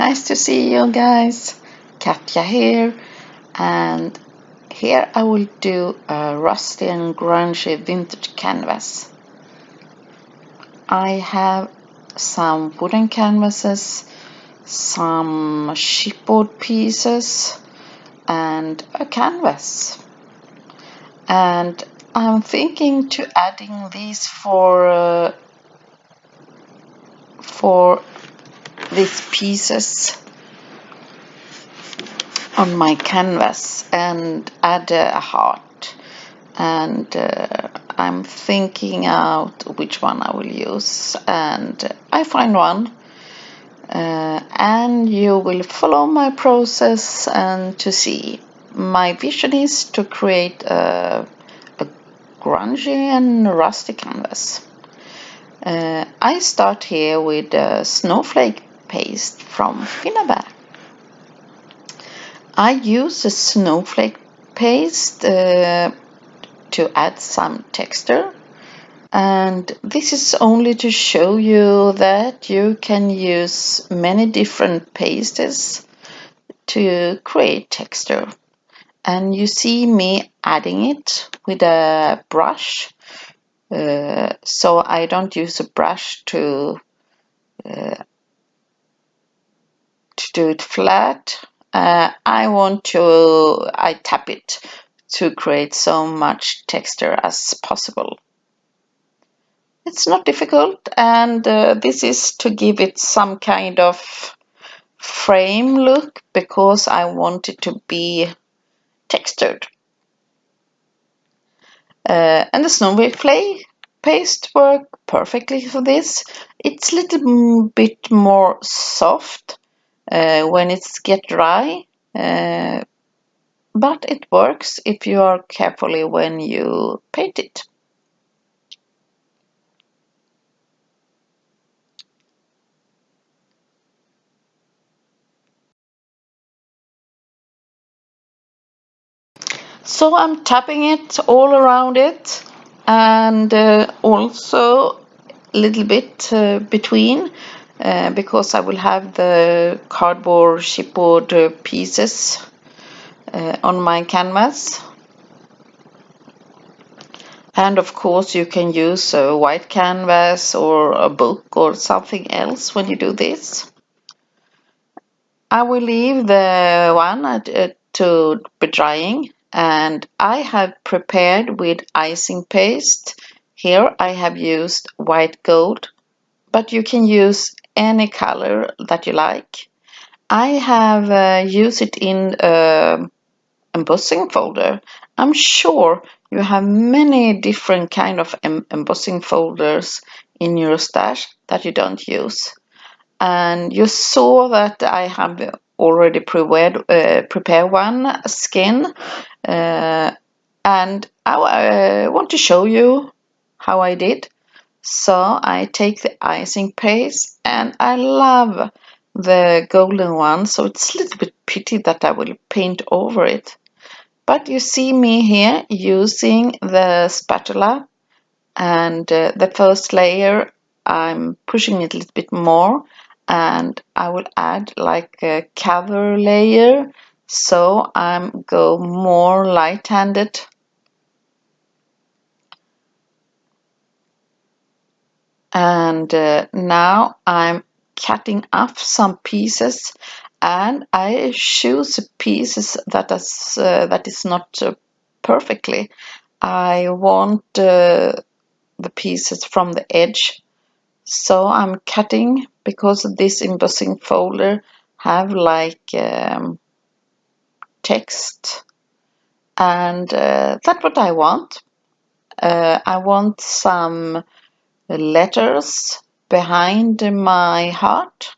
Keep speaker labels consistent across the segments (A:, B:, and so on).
A: Nice to see you guys. Katja here, and here I will do a rusty and grungy vintage canvas. I have some wooden canvases, some chipboard pieces, and a canvas. And I'm thinking to adding these for these pieces on my canvas and add a heart, and I'm thinking out which one I will use, and I find one, and you will follow my process and to see. My vision is to create a grungy and rusty canvas. I start here with snowflake paste from Finnabair. I use the snowflake paste to add some texture, and this is only to show you that you can use many different pastes to create texture. And you see me adding it with a brush, so I don't use a brush to do it flat. I tap it to create so much texture as possible. It's not difficult, and this is to give it some kind of frame look because I want it to be textured. And the snowflake paste work perfectly for this. It's a little bit more soft when it's get dry, but it works if you are carefully when you paint it. So I'm tapping it all around it, and also a little bit between, because I will have the cardboard chipboard pieces on my canvas. And of course you can use a white canvas or a book or something else when you do this. I will leave the one to be drying, and I have prepared with icing paste. Here I have used white gold, but you can use any color that you like. I have used it in embossing folder. I'm sure you have many different kind of embossing folders in your stash that you don't use. And you saw that I have already prepared one skin, and I want to show you how I did. So I take the icing paste, and I love the golden one, so it's a little bit pity that I will paint over it. But you see me here using the spatula, and the first layer I'm pushing it a little bit more, and I will add like a cover layer, so I'm go more light-handed. And now I'm cutting off some pieces, and I choose pieces that is not perfectly. I want the pieces from the edge, so I'm cutting because this embossing folder have like text, and that's what I want. I want some letters behind my heart,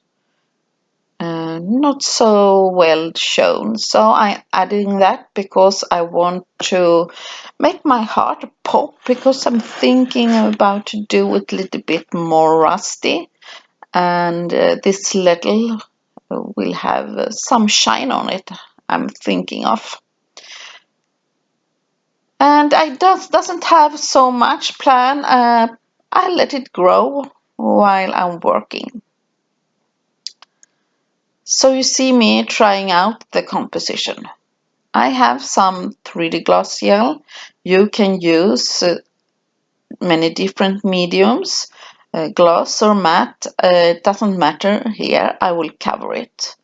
A: not so well shown, so I'm adding that because I want to make my heart pop, because I'm thinking about to do it a little bit more rusty, and this little will have some shine on it, I'm thinking of. And I doesn't have so much plan. I let it grow while I'm working. So you see me trying out the composition. I have some 3D gloss gel. You can use many different mediums, gloss or matte, it doesn't matter here, I will cover it.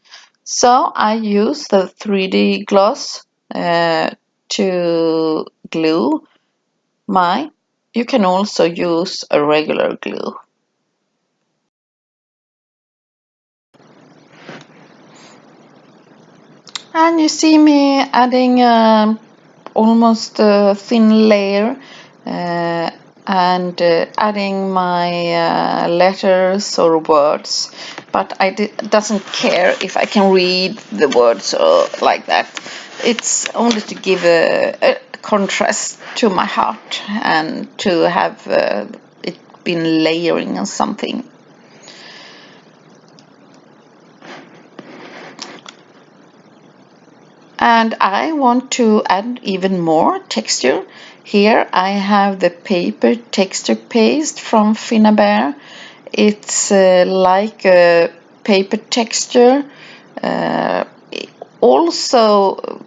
A: So I use the 3D gloss to glue my. You can also use a regular glue. And you see me adding almost a thin layer and adding my letters or words, but I doesn't care if I can read the words or like that. It's only to give a contrast to my heart and to have it been layering on something. And I want to add even more texture. Here I have the paper texture paste from Finnabair. It's like a paper texture. Also,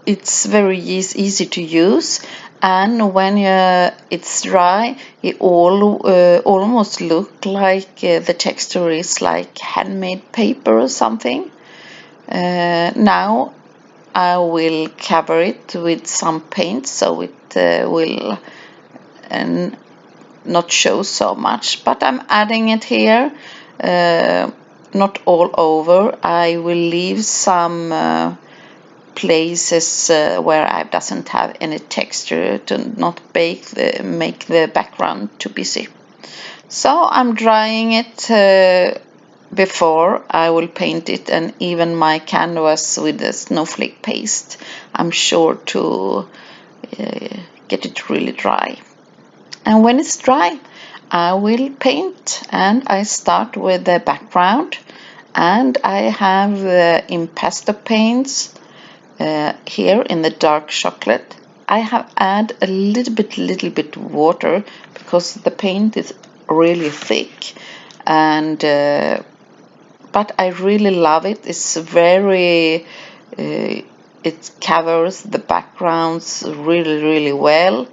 A: it's very easy to use, and when it's dry, it almost look like the texture is like handmade paper or something. Now I will cover it with some paint so it will not show so much, but I'm adding it here, not all over. I will leave some places where I doesn't have any texture to not make the background too busy. So I'm drying it before I will paint it, and even my canvas with the snowflake paste, I'm sure to get it really dry. And when it's dry, I will paint, and I start with the background, and I have the impasto paints here in the dark chocolate. I have add a little bit water because the paint is really thick, and but I really love it. It's very it covers the backgrounds really well,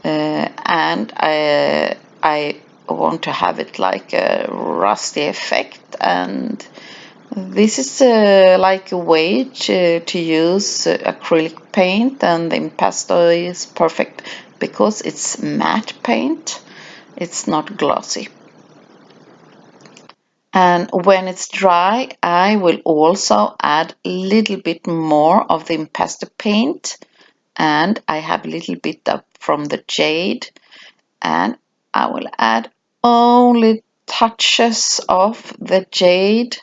A: and I want to have it like a rusty effect, and this is like a way to use acrylic paint, and the impasto is perfect because it's matte paint, it's not glossy. And when it's dry, I will also add a little bit more of the impasto paint, and I have a little bit up from the jade, and I will add only touches of the jade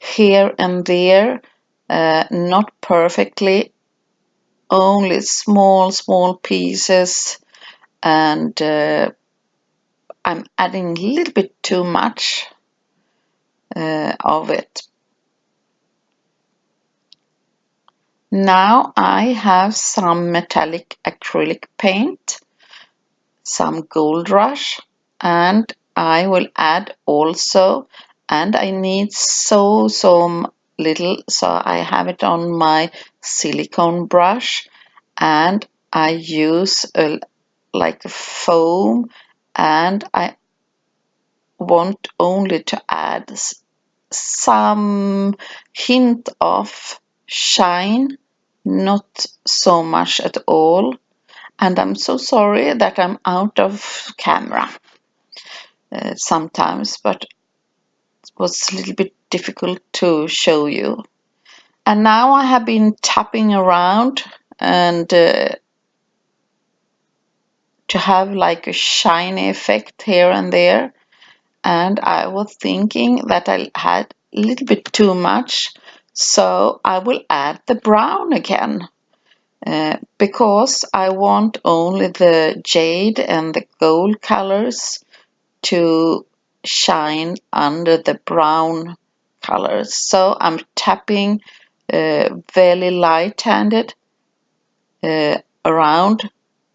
A: here and there, not perfectly, only small pieces, and I'm adding a little bit too much of it. Now I have some metallic acrylic paint, some gold rush, and I will add also, and I need so little, so I have it on my silicone brush, and I use like a foam, and I want only to add some hint of shine, not so much at all. And I'm so sorry that I'm out of camera sometimes, but it was a little bit difficult to show you. And now I have been tapping around and to have like a shiny effect here and there. And I was thinking that I had a little bit too much, so I will add the brown again. Because I want only the jade and the gold colors to shine under the brown colors. So I'm tapping very light-handed around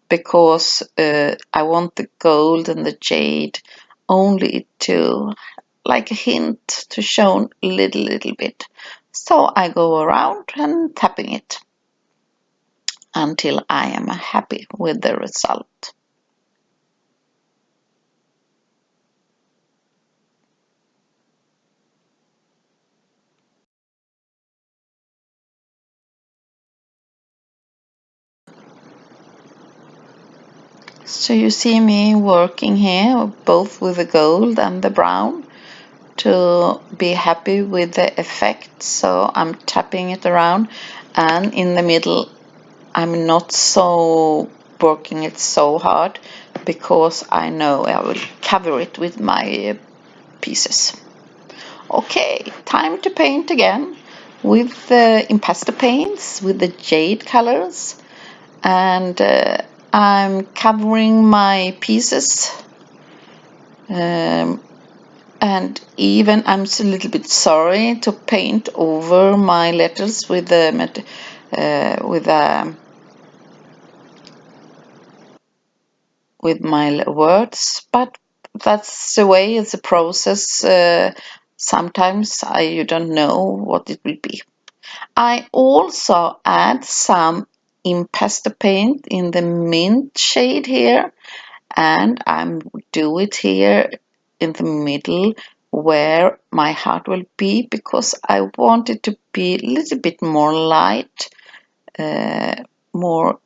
A: because I want the gold and the jade only to like a hint to show a little bit. So I go around and tapping it until I am happy with the result. So you see me working here both with the gold and the brown to be happy with the effect. So I'm tapping it around, and in the middle I'm not so working it so hard because I know I will cover it with my pieces. Okay, time to paint again with the impasto paints, with the jade colors, and I'm covering my pieces, and even I'm a little bit sorry to paint over my letters with the with my words, but that's the way. It's a process. Sometimes you don't know what it will be. I also add some impasto paint in the mint shade here, and I'm do it here in the middle where my heart will be, because I want it to be a little bit more light, more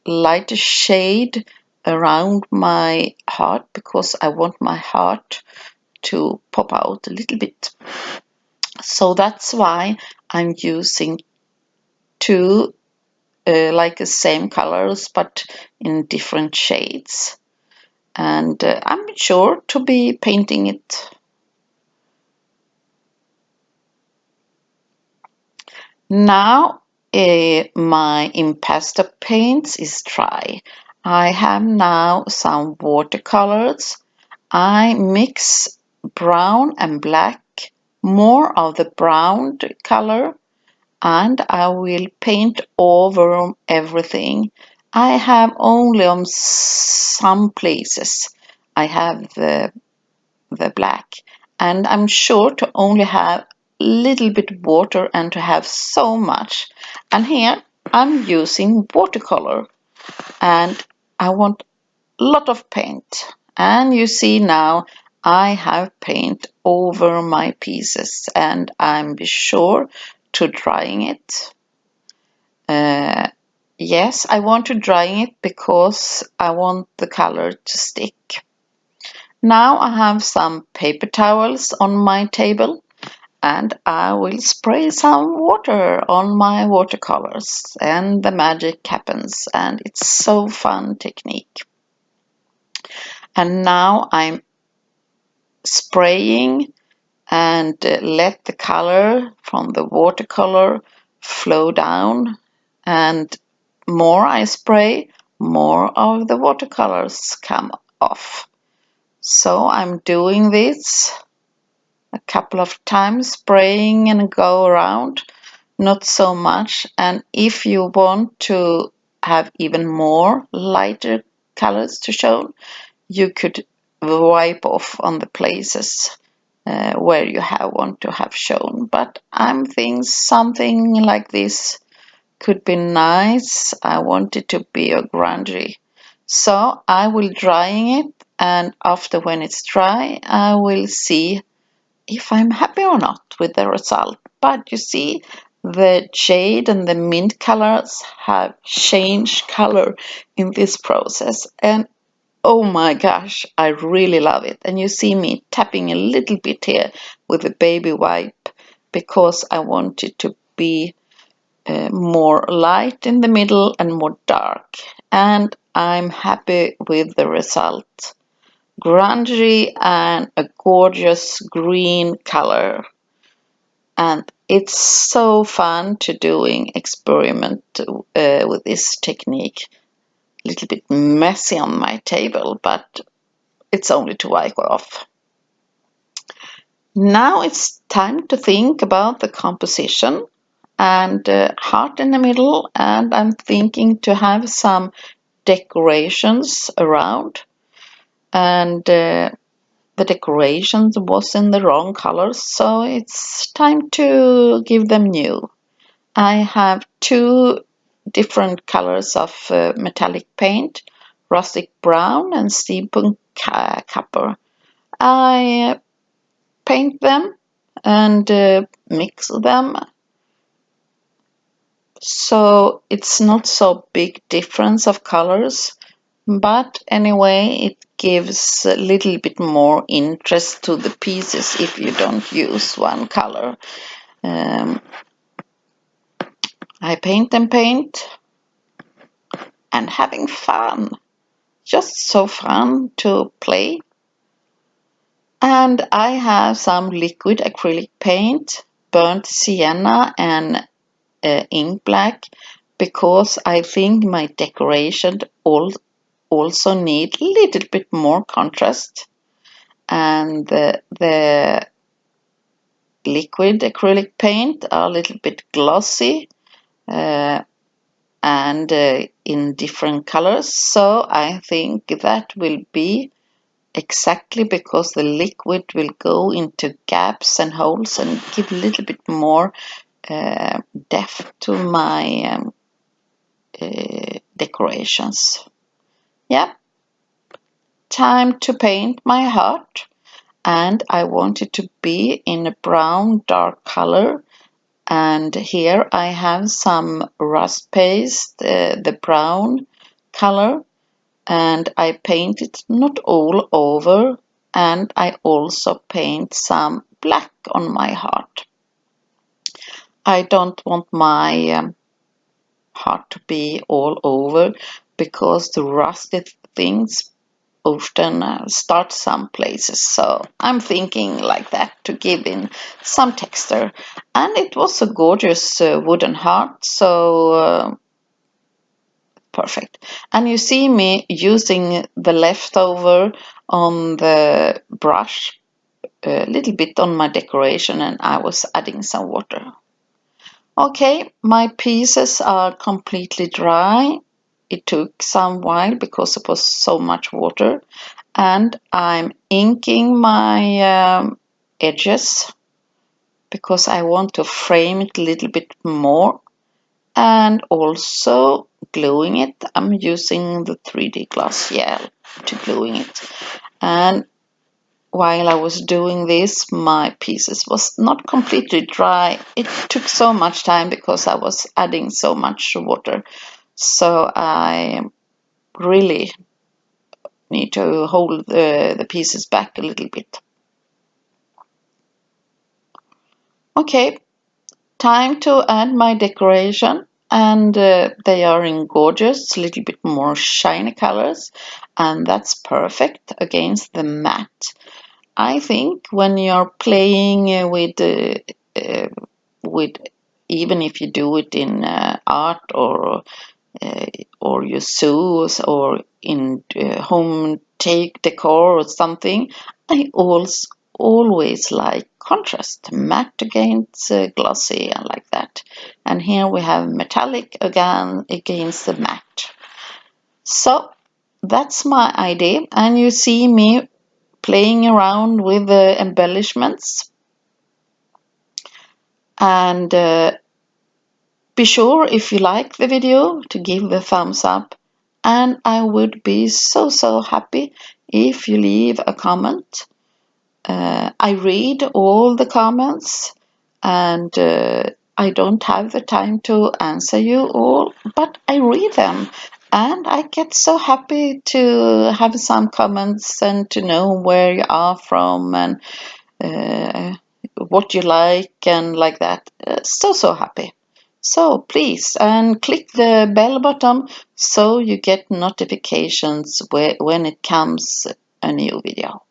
A: lighter shade around my heart, because I want my heart to pop out a little bit. So that's why I'm using two like the same colors but in different shades, and I'm sure to be painting it. Now my impasto paints is dry. I have now some watercolors. I mix brown and black, more of the brown color, and I will paint over everything. I have only on some places I have the black, and I'm sure to only have a little bit water and to have so much. And here I'm using watercolor, and I want a lot of paint. And you see now I have paint over my pieces, and I'm be sure to drying it. Yes, I want to dry it because I want the color to stick. Now I have some paper towels on my table, and I will spray some water on my watercolors, and the magic happens, and it's so fun technique. And now I'm spraying and let the color from the watercolor flow down, and more I spray, more of the watercolors come off. So I'm doing this a couple of times, spraying and go around, not so much. And if you want to have even more lighter colors to show, you could wipe off on the places where you want to have shown. But I'm thinking something like this could be nice. I want it to be a grungy. So I will drying it, and after when it's dry, I will see if I'm happy or not with the result. But you see, the jade and the mint colors have changed color in this process, and oh my gosh, I really love it. And you see me tapping a little bit here with a baby wipe because I want it to be more light in the middle and more dark. And I'm happy with the result. Grungy and a gorgeous green color. And it's so fun to doing experiment with this technique. A little bit messy on my table, but it's only to wipe off. Now it's time to think about the composition, and heart in the middle, and I'm thinking to have some decorations around, and the decorations was in the wrong colors, so it's time to give them new. I have two different colors of metallic paint, rustic brown and steampunk copper. I paint them and mix them, so it's not so big difference of colors, but anyway it gives a little bit more interest to the pieces if you don't use one color. I paint and paint and having fun, just so fun to play. And I have some liquid acrylic paint, burnt sienna and ink black, because I think my decoration also need a little bit more contrast. And the liquid acrylic paint are a little bit glossy and in different colors. So I think that will be exactly because the liquid will go into gaps and holes and give a little bit more depth to my decorations. Yeah, time to paint my heart, and I want it to be in a brown dark color. And here I have some rust paste, the brown color, and I paint it not all over, and I also paint some black on my heart. I don't want my heart to be all over, because the rusted things often start some places, so I'm thinking like that to give in some texture. And it was a gorgeous wooden heart, so perfect. And you see me using the leftover on the brush a little bit on my decoration, and I was adding some water. Okay, my pieces are completely dry. It took some while because it was so much water, and I'm inking my edges because I want to frame it a little bit more, and also gluing it. I'm using the 3D gloss gel to gluing it. And while I was doing this, my pieces was not completely dry. It took so much time because I was adding so much water. So I really need to hold the pieces back a little bit. Okay, time to add my decoration, and they are in gorgeous, little bit more shiny colors, and that's perfect against the matte. I think when you're playing uh, with even if you do it in art uh, or you sew or in home take decor or something, I also always like contrast, matte against glossy and like that. And here we have metallic again against the matte. So that's my idea, and you see me playing around with the embellishments. And be sure, if you like the video, to give the thumbs up, and I would be so happy if you leave a comment. I read all the comments, and I don't have the time to answer you all, but I read them, and I get so happy to have some comments and to know where you are from and uh, what you like and like that. So happy. So please, and click the bell button so you get notifications when it comes a new video.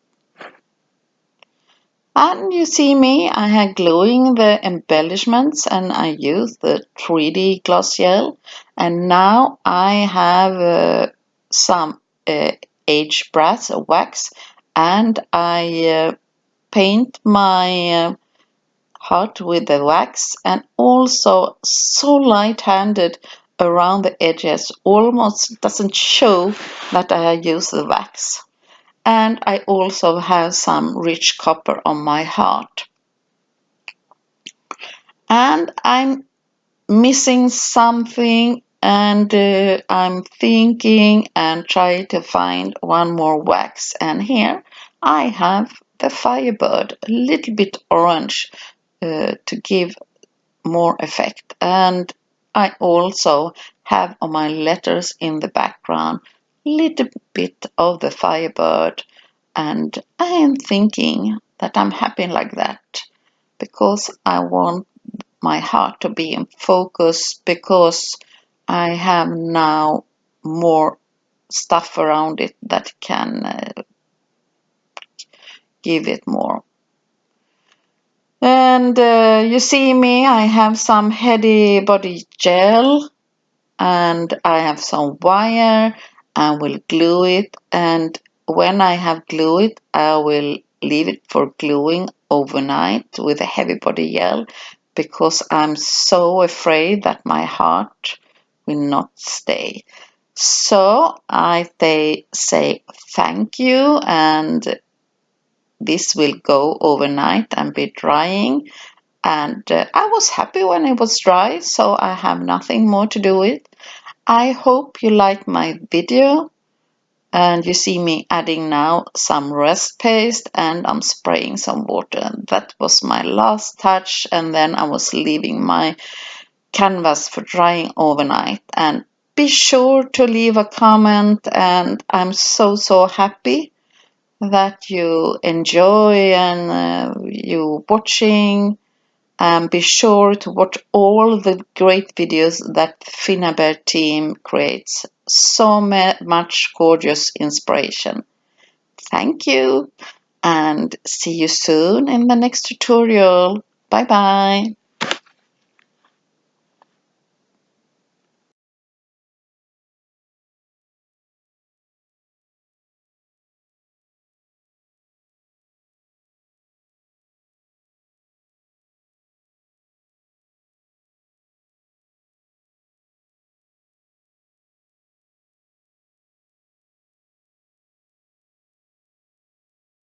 A: And you see me, I have gluing the embellishments, and I use the 3D gloss gel. And now I have some aged brass wax, and I paint my heart with the wax, and also so light-handed around the edges, almost doesn't show that I use the wax. and I also have some rich copper on my heart. And I'm missing something, and I'm thinking and try to find one more wax, and here I have the Firebird, a little bit orange to give more effect, and I also have on my letters in the background a little bit of the Firebird, and I am thinking that I'm happy like that because I want my heart to be in focus, because I have now more stuff around it that can give it more. And you see me, I have some heady body gel, and I have some wire. I will glue it, and when I have glued it, I will leave it for gluing overnight with a heavy body gel, because I'm so afraid that my heart will not stay. So I say thank you, and this will go overnight and be drying. And I was happy when it was dry, so I have nothing more to do with. I hope you like my video, and you see me adding now some rest paste, and I'm spraying some water. That was my last touch, and then I was leaving my canvas for drying overnight. And be sure to leave a comment, and I'm so happy that you enjoy and you watching. And be sure to watch all the great videos that Finnabair team creates. So much gorgeous inspiration. Thank you, and see you soon in the next tutorial. Bye bye.